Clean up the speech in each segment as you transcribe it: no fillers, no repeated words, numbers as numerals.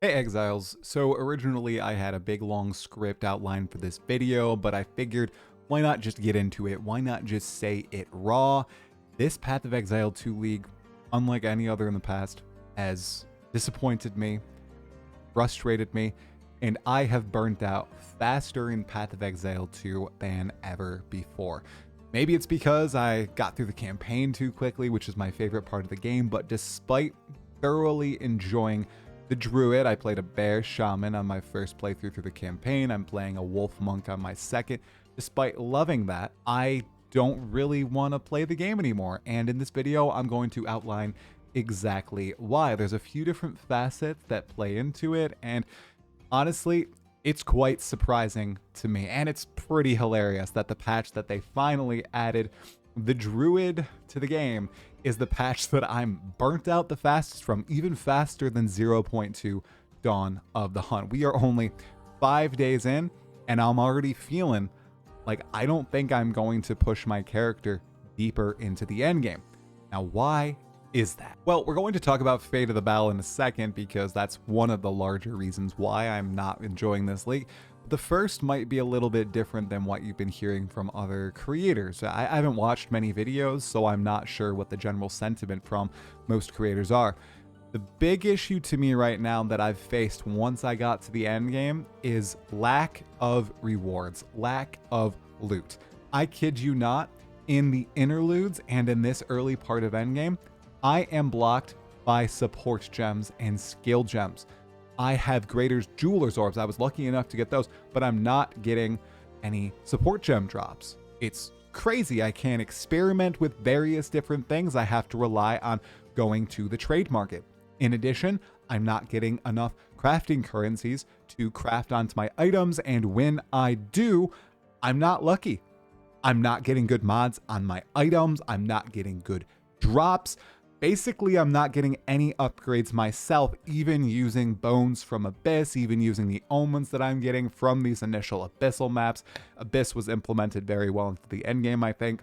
Hey Exiles, so originally I had a big long script outlined for this video, but I figured why not just get into it, why not just say it raw. This Path of Exile 2 League, unlike any other in the past, has disappointed me, frustrated me, and I have burnt out faster in Path of Exile 2 than ever before. Maybe it's because I got through the campaign too quickly, which is my favorite part of the game, but despite thoroughly enjoying the druid, I played a bear shaman on my first playthrough through the campaign. I'm playing a wolf monk on my second. Despite loving that, I don't really want to play the game anymore. And in this video, I'm going to outline exactly why. There's a few different facets that play into it, and honestly, it's quite surprising to me. And it's pretty hilarious that the patch that they finally added the druid to the game is the patch that I'm burnt out the fastest from, even faster than 0.2 Dawn of the Hunt. We are only 5 days in, and I'm already feeling like I don't think I'm going to push my character deeper into the end game. Now, why is that? Well, we're going to talk about Fate of the Battle in a second, because that's one of the larger reasons why I'm not enjoying this league. The first might be a little bit different than what you've been hearing from other creators. I haven't watched many videos, so I'm not sure what the general sentiment from most creators are. The big issue to me right now that I've faced once I got to the end game is lack of rewards, lack of loot. I kid you not, in the interludes and in this early part of endgame, I am blocked by support gems and skill gems. I have Greater's Jeweler's Orbs. I was lucky enough to get those, but I'm not getting any support gem drops. It's crazy. I can't experiment with various different things. I have to rely on going to the trade market. In addition, I'm not getting enough crafting currencies to craft onto my items, and when I do, I'm not lucky. I'm not getting good mods on my items. I'm not getting good drops. Basically, I'm not getting any upgrades myself, even using Bones from Abyss, even using the omens that I'm getting from these initial Abyssal maps. Abyss was implemented very well into the endgame, I think.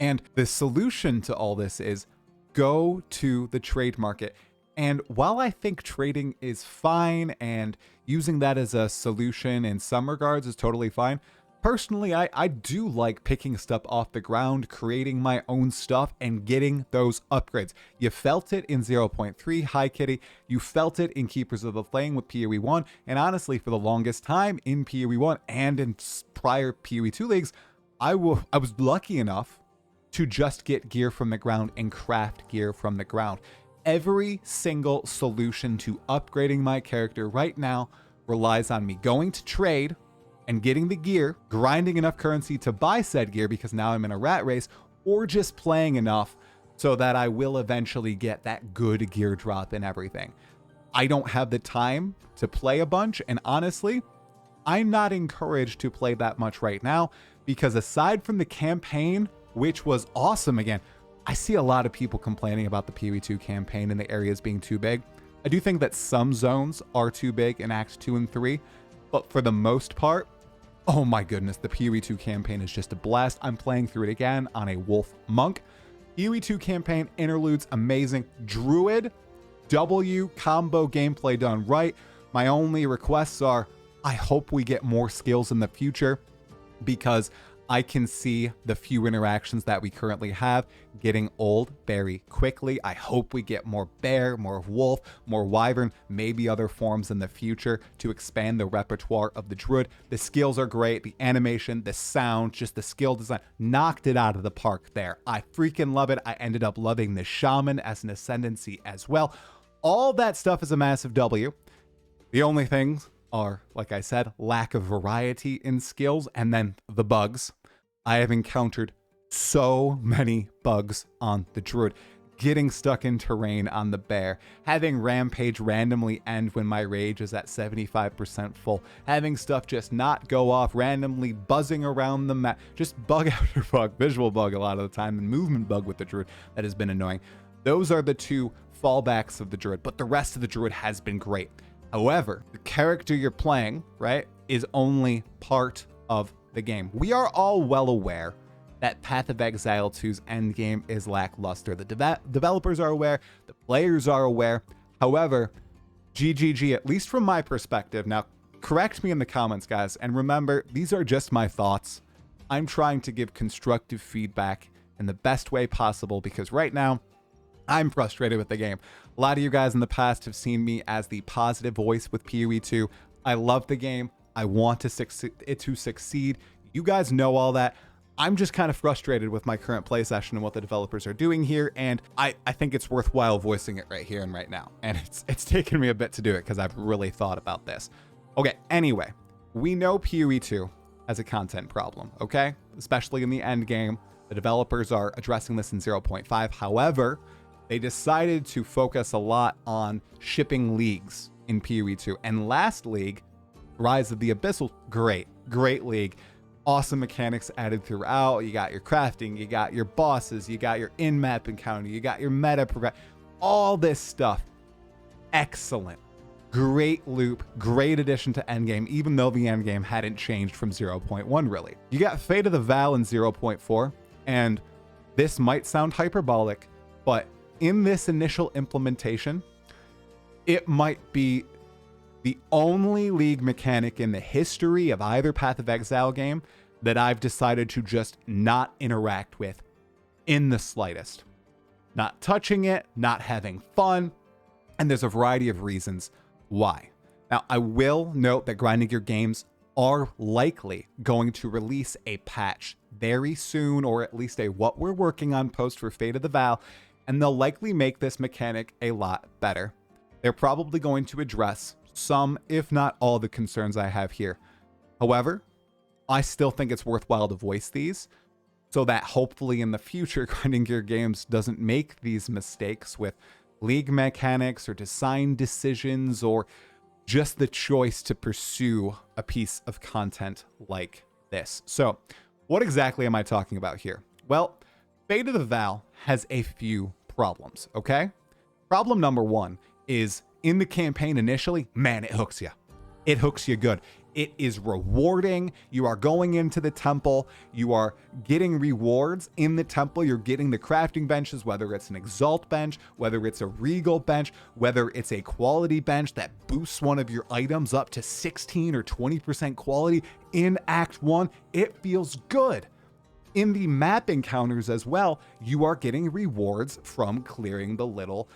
And the solution to all this is go to the trade market. And while I think trading is fine and using that as a solution in some regards is totally fine, personally, I do like picking stuff off the ground, creating my own stuff, and getting those upgrades. You felt it in 0.3, hi Kitty. You felt it in Keepers of the Flame with PoE 1, and honestly, for the longest time in PoE 1 and in prior PoE 2 leagues, I was lucky enough to just get gear from the ground and craft gear from the ground. Every single solution to upgrading my character right now relies on me going to trade and getting the gear, grinding enough currency to buy said gear because now I'm in a rat race, or just playing enough so that I will eventually get that good gear drop and everything. I don't have the time to play a bunch, and honestly, I'm not encouraged to play that much right now, because aside from the campaign, which was awesome again, I see a lot of people complaining about the PoE 2 campaign and the areas being too big. I do think that some zones are too big in Acts 2 and 3, but for the most part, oh my goodness, the PoE 2 campaign is just a blast. I'm playing through it again on a wolf monk. PoE 2 campaign interludes, amazing. Druid, W combo gameplay done right. My only requests are, I hope we get more skills in the future, because I can see the few interactions that we currently have getting old very quickly. I hope we get more bear, more wolf, more wyvern, maybe other forms in the future to expand the repertoire of the druid. The skills are great. The animation, the sound, just the skill design, knocked it out of the park there. I freaking love it. I ended up loving the shaman as an ascendancy as well. All that stuff is a massive W. The only things are, like I said, lack of variety in skills, and then the bugs. I have encountered so many bugs on the druid. Getting stuck in terrain on the bear, having rampage randomly end when my rage is at 75% full, having stuff just not go off, randomly buzzing around the map, just bug after bug, visual bug a lot of the time, and movement bug with the druid that has been annoying. Those are the two fallbacks of the druid, but the rest of the druid has been great. However, the character you're playing, right, is only part of the game. We are all well aware that Path of Exile 2's endgame is lackluster. The developers are aware, the players are aware. However, GGG, at least from my perspective. Now, correct me in the comments, guys. And remember, these are just my thoughts. I'm trying to give constructive feedback in the best way possible because right now, I'm frustrated with the game. A lot of you guys in the past have seen me as the positive voice with PoE 2. I love the game. I want it to succeed. You guys know all that. I'm just kind of frustrated with my current play session and what the developers are doing here, and I think it's worthwhile voicing it right here and right now. And it's taken me a bit to do it because I've really thought about this. Okay, anyway, we know PoE 2 has a content problem, okay? Especially in the end game. The developers are addressing this in 0.5. However, they decided to focus a lot on shipping leagues in PoE 2. And last league, Rise of the Abyssal, great league. Awesome mechanics added throughout. You got your crafting, you got your bosses, you got your in-map encounter, you got your meta progress, all this stuff. Excellent. Great loop, great addition to endgame, even though the endgame hadn't changed from 0.1 really. You got Fate of the Val in 0.4, and this might sound hyperbolic, but in this initial implementation, it might be the only league mechanic in the history of either Path of Exile game that I've decided to just not interact with in the slightest. Not touching it, not having fun, and there's a variety of reasons why. Now, I will note that Grinding Gear Games are likely going to release a patch very soon, or at least a what we're working on post for Fate of the Val, and they'll likely make this mechanic a lot better. They're probably going to address some, if not all, the concerns I have here. However, I still think it's worthwhile to voice these so that hopefully in the future, Grinding Gear Games doesn't make these mistakes with league mechanics or design decisions or just the choice to pursue a piece of content like this. So what exactly am I talking about here? Well, Fate of the Val has a few problems, okay? Problem number one is in the campaign initially, man, it hooks you. It hooks you good. It is rewarding. You are going into the temple. You are getting rewards in the temple. You're getting the crafting benches, whether it's an Exalt bench, whether it's a Regal bench, whether it's a quality bench that boosts one of your items up to 16 or 20% quality in Act 1. It feels good. In the map encounters as well, you are getting rewards from clearing the little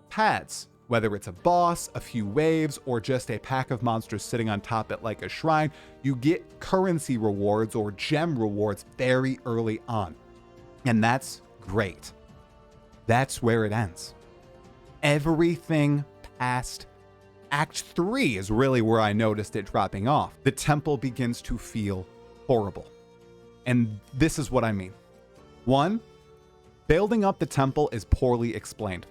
pads. Whether it's a boss, a few waves, or just a pack of monsters sitting on top it like a shrine, you get currency rewards or gem rewards very early on. And that's great. That's where it ends. Everything past Act 3 is really where I noticed it dropping off. The temple begins to feel horrible. And this is what I mean. One, building up the temple is poorly explained.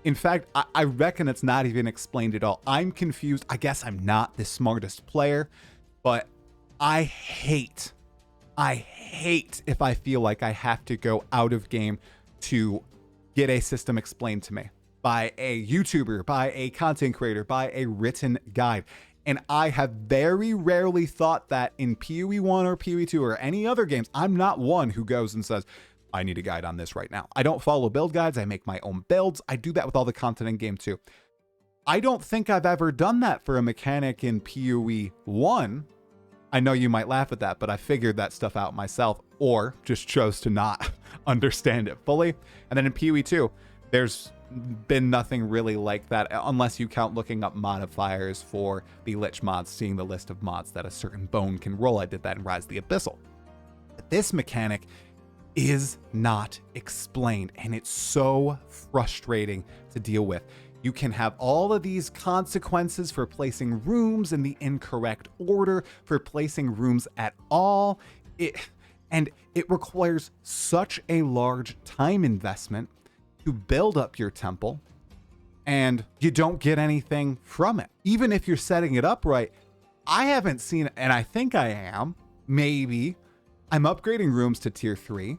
In fact, I reckon it's not even explained at all. I'm confused. I guess I'm not the smartest player, but I hate if I feel like I have to go out of game to get a system explained to me by a YouTuber, by a content creator, by a written guide. And I have very rarely thought that in PoE 1 or PoE 2 or any other games. I'm not one who goes and says, I need a guide on this right now. I don't follow build guides. I make my own builds. I do that with all the content in game too. I don't think I've ever done that for a mechanic in PoE 1. I know you might laugh at that, but I figured that stuff out myself or just chose to not understand it fully. And then in PoE 2, there's been nothing really like that unless you count looking up modifiers for the Lich mods, seeing the list of mods that a certain bone can roll. I did that in Rise of the Abyssal. But this mechanic is not explained, and it's so frustrating to deal with. You can have all of these consequences for placing rooms in the incorrect order, for placing rooms at all. It requires such a large time investment to build up your temple, and you don't get anything from it. Even if you're setting it up right, I haven't seen, and I think I am, maybe, I'm upgrading rooms to tier 3,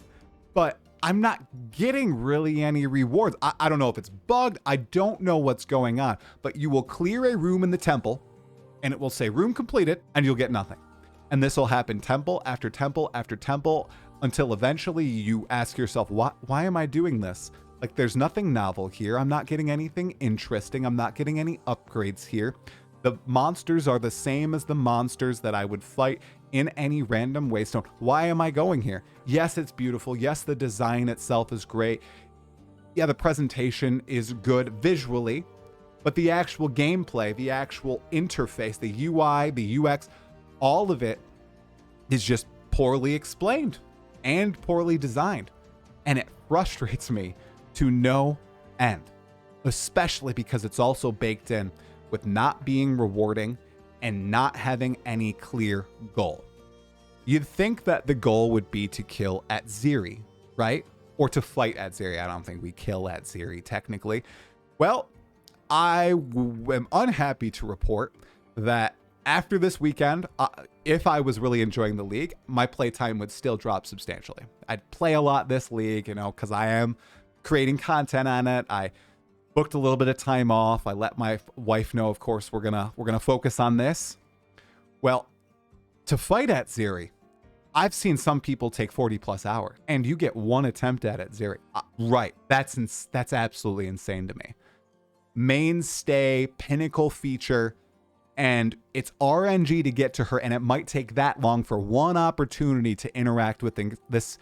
but I'm not getting really any rewards. I don't know if it's bugged. I don't know what's going on, but you will clear a room in the temple and it will say room completed and you'll get nothing. And this will happen temple after temple after temple until eventually you ask yourself, why am I doing this? Like, there's nothing novel here. I'm not getting anything interesting. I'm not getting any upgrades here. The monsters are the same as the monsters that I would fight in any random waystone. Why am I going here? Yes, it's beautiful. Yes, the design itself is great. Yeah, the presentation is good visually, but the actual gameplay, the actual interface, the UI, the UX, all of it is just poorly explained and poorly designed. And it frustrates me to no end, especially because it's also baked in with not being rewarding and not having any clear goal. You'd think that the goal would be to kill Atziri, right? Or to fight Atziri. I don't think we kill Atziri technically. Well, I am unhappy to report that after this weekend, if I was really enjoying the league, my playtime would still drop substantially. I'd play a lot this league, because I am creating content on it. I booked a little bit of time off. I let my wife know, of course, we're gonna focus on this. Well, to fight Atziri, I've seen some people take 40 plus hours, and you get one attempt at Atziri. Right, that's absolutely insane to me. Mainstay, pinnacle feature, and it's RNG to get to her, and it might take that long for one opportunity to interact with this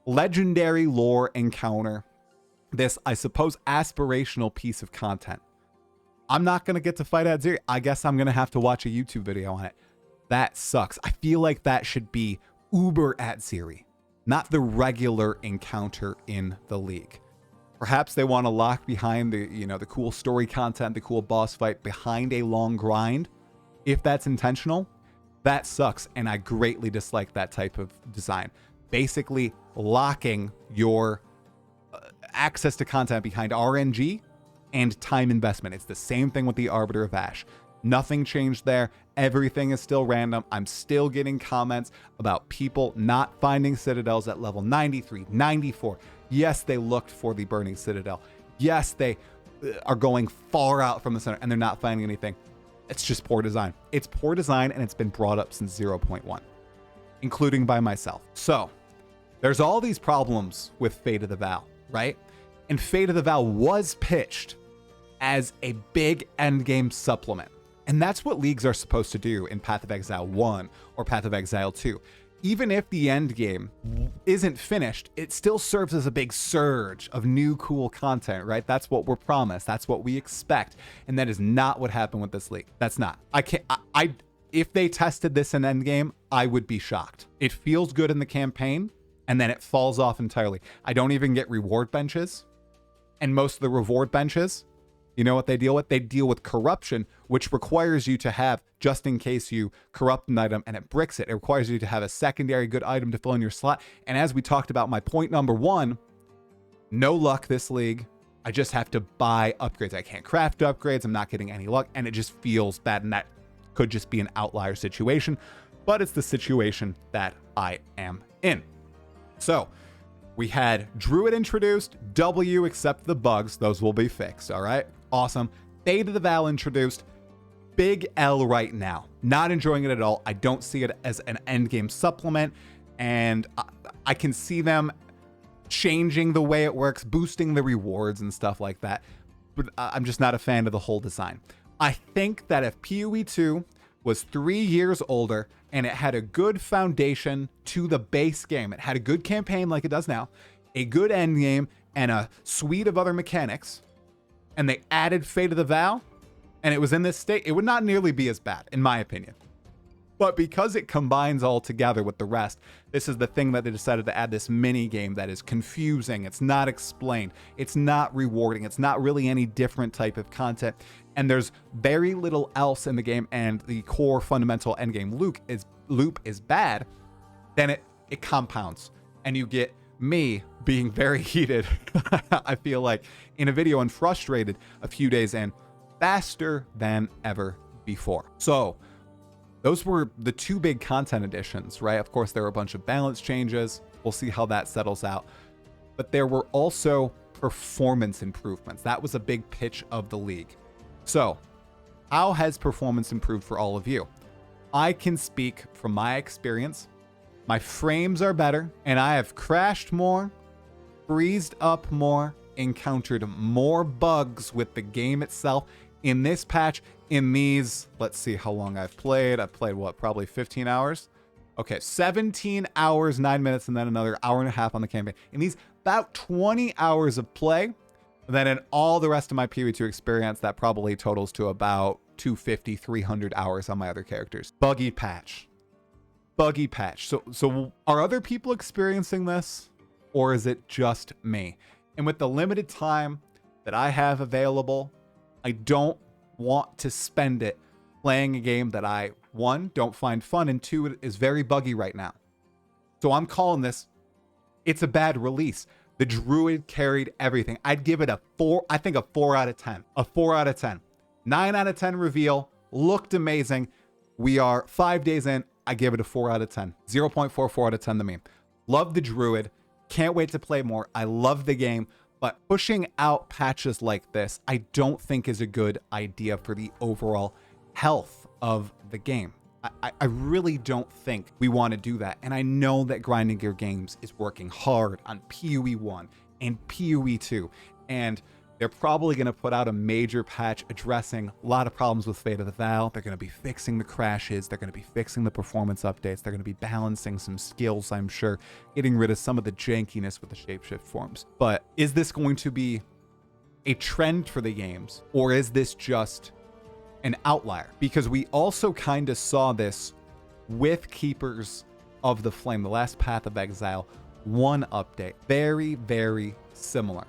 legendary lore encounter, this, I suppose, aspirational piece of content. I'm not going to get to fight Atziri. I guess I'm going to have to watch a YouTube video on it. That sucks. I feel like that should be Uber Atziri, not the regular encounter in the league. Perhaps they want to lock behind the cool story content, the cool boss fight behind a long grind. If that's intentional, that sucks, and I greatly dislike that type of design. Basically locking your access to content behind RNG and time investment. It's the same thing with the Arbiter of Ash. Nothing changed there. Everything is still random. I'm still getting comments about people not finding citadels at level 93, 94. Yes, they looked for the Burning Citadel. Yes, they are going far out from the center and they're not finding anything. It's just poor design. It's poor design, and it's been brought up since 0.1, including by myself. So there's all these problems with Fate of the Vow, right? And Fate of the Vow was pitched as a big endgame supplement. And that's what leagues are supposed to do in Path of Exile 1 or Path of Exile 2. Even if the end game isn't finished, it still serves as a big surge of new cool content, right? That's what we're promised. That's what we expect. And that is not what happened with this league. That's not. If they tested this in end game, I would be shocked. It feels good in the campaign, and then it falls off entirely. I don't even get reward benches. And most of the reward benches, you know what they deal with? They deal with corruption, which requires you to have, just in case you corrupt an item and it bricks it, it requires you to have a secondary good item to fill in your slot. And as we talked about, my point number one, no luck this league. I just have to buy upgrades. I can't craft upgrades. I'm not getting any luck. And it just feels bad. And that could just be an outlier situation, but it's the situation that I am in. So we had Druid introduced, W, except the bugs. Those will be fixed. All right. Awesome. Fate of the Vow introduced. Big L right now. Not enjoying it at all. I don't see it as an endgame supplement, and I can see them changing the way it works, boosting the rewards and stuff like that, but I'm just not a fan of the whole design. I think that if PoE 2 was 3 years older and it had a good foundation to the base game, it had a good campaign like it does now, a good endgame, and a suite of other mechanics, and they added Fate of the Vow, and it was in this state, it would not nearly be as bad, in my opinion. But because it combines all together with the rest, this is the thing that they decided to add this mini game that is confusing. It's not explained. It's not rewarding. It's not really any different type of content. And there's very little else in the game, and the core fundamental endgame loop is bad. Then it compounds, and you get me being very heated, I feel like, in a video, and frustrated a few days in, faster than ever before. So those were the two big content additions, right? Of course, there were a bunch of balance changes. We'll see how that settles out. But there were also performance improvements. That was a big pitch of the league. So how has performance improved for all of you? I can speak from my experience. My frames are better, and I have crashed more, freezed up more, encountered more bugs with the game itself in this patch. In these, let's see how long I've played. I've played what, probably 15 hours? Okay, 17 hours, 9 minutes, and then another hour and a half on the campaign. In these about 20 hours of play, then in all the rest of my PvE2 experience, that probably totals to about 250, 300 hours on my other characters. Buggy patch. Buggy patch. So are other people experiencing this, or is it just me? And with the limited time that I have available, I don't want to spend it playing a game that I, one, don't find fun, and two, it is very buggy right now. So I'm calling this, it's a bad release. The Druid carried everything. I'd give it a 4, I think a 4 out of 10. A 4 out of 10. 9 out of 10 reveal. Looked amazing. We are 5 days in. I give it a 4 out of 10. 0.44 out of 10 to me. Love the Druid. Can't wait to play more. I love the game. But pushing out patches like this, I don't think is a good idea for the overall health of the game. I really don't think we want to do that. And I know that Grinding Gear Games is working hard on PoE 1 and PoE 2. And they're probably going to put out a major patch addressing a lot of problems with Fate of the Val. They're going to be fixing the crashes. They're going to be fixing the performance updates. They're going to be balancing some skills, I'm sure, getting rid of some of the jankiness with the shapeshift forms. But is this going to be a trend for the games, or is this just an outlier? Because we also kind of saw this with Keepers of the Flame, the last Path of Exile 1 update. Very, very similar.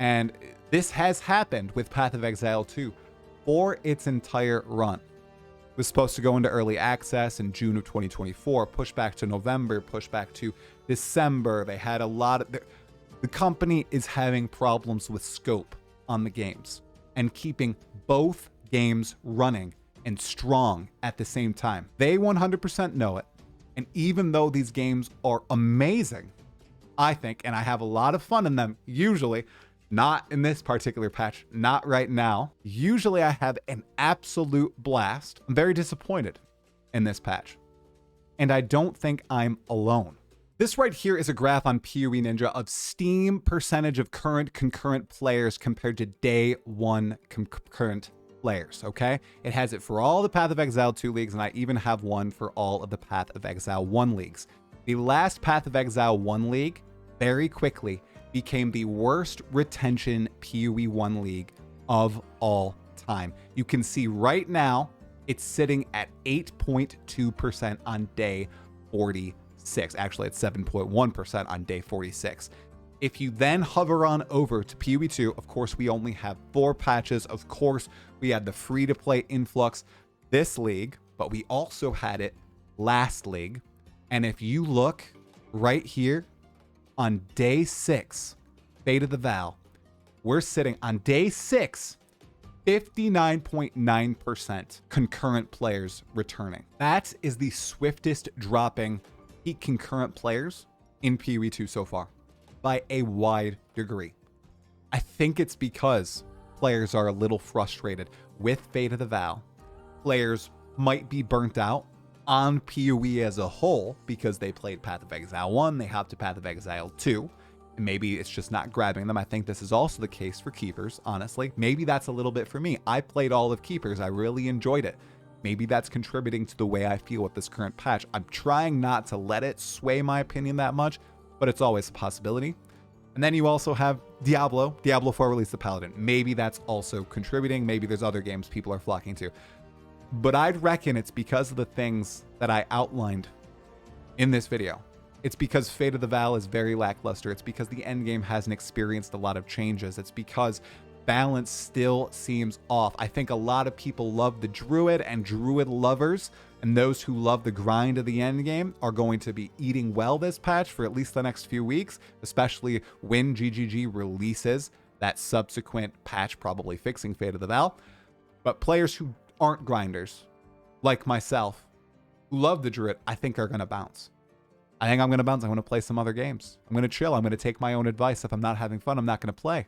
And this has happened with Path of Exile 2 for its entire run. It was supposed to go into early access in June of 2024, pushed back to November, pushed back to December. They had a lot of... The company is having problems with scope on the games and keeping both games running and strong at the same time. They 100% know it. And even though these games are amazing, I think, and I have a lot of fun in them, usually, not in this particular patch, not right now. Usually I have an absolute blast. I'm very disappointed in this patch. And I don't think I'm alone. This right here is a graph on PoE Ninja of Steam percentage of current concurrent players compared to day 1 concurrent players, okay? It has it for all the Path of Exile 2 leagues, and I even have one for all of the Path of Exile 1 leagues. The last Path of Exile 1 league, very quickly, became the worst retention PoE 1 league of all time. You can see right now, it's sitting at 8.2% on day 46. Actually, it's 7.1% on day 46. If you then hover on over to PoE 2, of course, we only have 4 patches. Of course, we had the free-to-play influx this league, but we also had it last league. And if you look right here on day 6, Fate of the Val, we're sitting on day 6, 59.9% concurrent players returning. That is the swiftest dropping peak concurrent players in PoE 2 so far, by a wide degree. I think it's because players are a little frustrated with Fate of the Val. Players might be burnt out on PoE as a whole because they played Path of Exile 1, they hopped to Path of Exile 2, and maybe it's just not grabbing them. I think this is also the case for Keepers, honestly. Maybe that's a little bit for me. I played all of Keepers. I really enjoyed it. Maybe that's contributing to the way I feel with this current patch. I'm trying not to let it sway my opinion that much, but it's always a possibility. And then you also have Diablo 4 released the Paladin. Maybe that's also contributing. Maybe there's other games people are flocking to. But I'd reckon it's because of the things that I outlined in this video. It's because Fate of the Val is very lackluster. It's because the endgame hasn't experienced a lot of changes. It's because balance still seems off. I think a lot of people love the Druid, and Druid lovers and those who love the grind of the endgame are going to be eating well this patch for at least the next few weeks, especially when GGG releases that subsequent patch, probably fixing Fate of the Val. But players who aren't grinders, like myself, who love the Druid, I think are going to bounce. I think I'm going to bounce. I'm going to play some other games. I'm going to chill. I'm going to take my own advice. If I'm not having fun, I'm not going to play.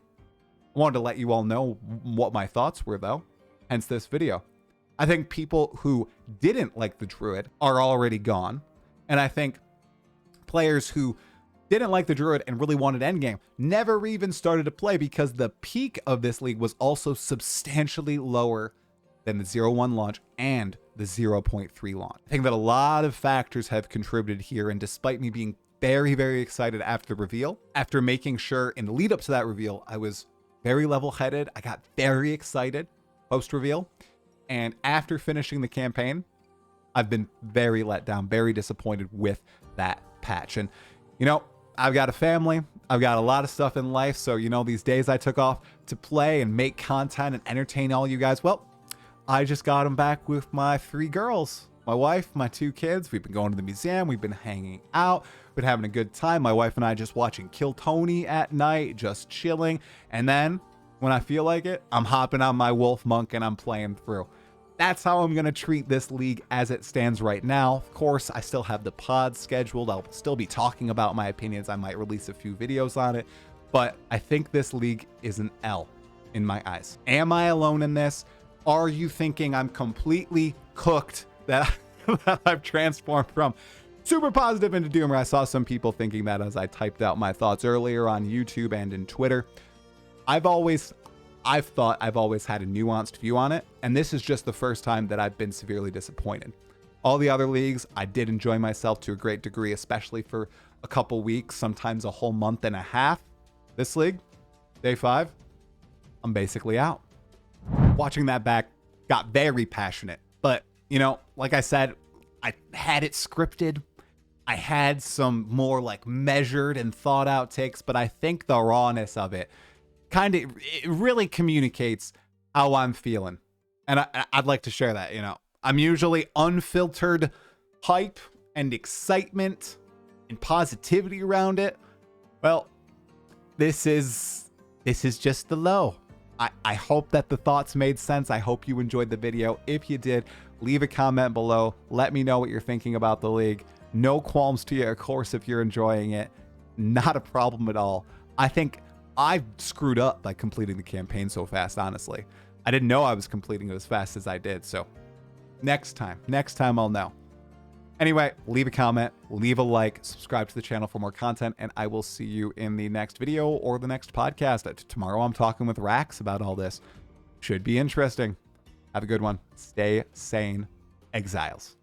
I wanted to let you all know what my thoughts were, though, hence this video. I think people who didn't like the Druid are already gone. And I think players who didn't like the Druid and really wanted endgame, never even started to play because the peak of this league was also substantially lower than the 0.1 launch and the 0.3 launch. I think that a lot of factors have contributed here, and despite me being very, very excited after the reveal, after making sure in the lead up to that reveal, I was very level-headed. I got very excited post-reveal, and after finishing the campaign, I've been very let down, very disappointed with that patch. And, you know, I've got a family, I've got a lot of stuff in life, so, you know, these days I took off to play and make content and entertain all you guys, well, I just got them back with my 3 girls, my wife, my 2 kids. We've been going to the museum, we've been hanging out, been having a good time. My wife and I just watching Kill Tony at night, just chilling. And then when I feel like it, I'm hopping on my Wolf Monk and I'm playing through. That's how I'm going to treat this league as it stands right now. Of course, I still have the pod scheduled. I'll still be talking about my opinions. I might release a few videos on it, but I think this league is an L in my eyes. Am I alone in this? Are you thinking I'm completely cooked, that I've transformed from super positive into doomer? I saw some people thinking that as I typed out my thoughts earlier on YouTube and in Twitter. I've thought I've always had a nuanced view on it, and this is just the first time that I've been severely disappointed. All the other leagues, I did enjoy myself to a great degree, especially for a couple weeks, sometimes a whole month and a half. This league, day 5, I'm basically out. Watching that back got very passionate, but, you know, like I said, I had it scripted. I had some more like measured and thought out takes, but I think the rawness of it it really communicates how I'm feeling. And I'd like to share that. You know, I'm usually unfiltered hype and excitement and positivity around it. Well, this is just the low. I hope that the thoughts made sense. I hope you enjoyed the video. If you did, leave a comment below. Let me know what you're thinking about the league. No qualms to you, of course, if you're enjoying it. Not a problem at all. I think I screwed up by completing the campaign so fast, honestly. I didn't know I was completing it as fast as I did, so next time I'll know. Anyway, leave a comment, leave a like, subscribe to the channel for more content, and I will see you in the next video or the next podcast. Tomorrow I'm talking with Rax about all this. Should be interesting. Have a good one. Stay sane, Exiles.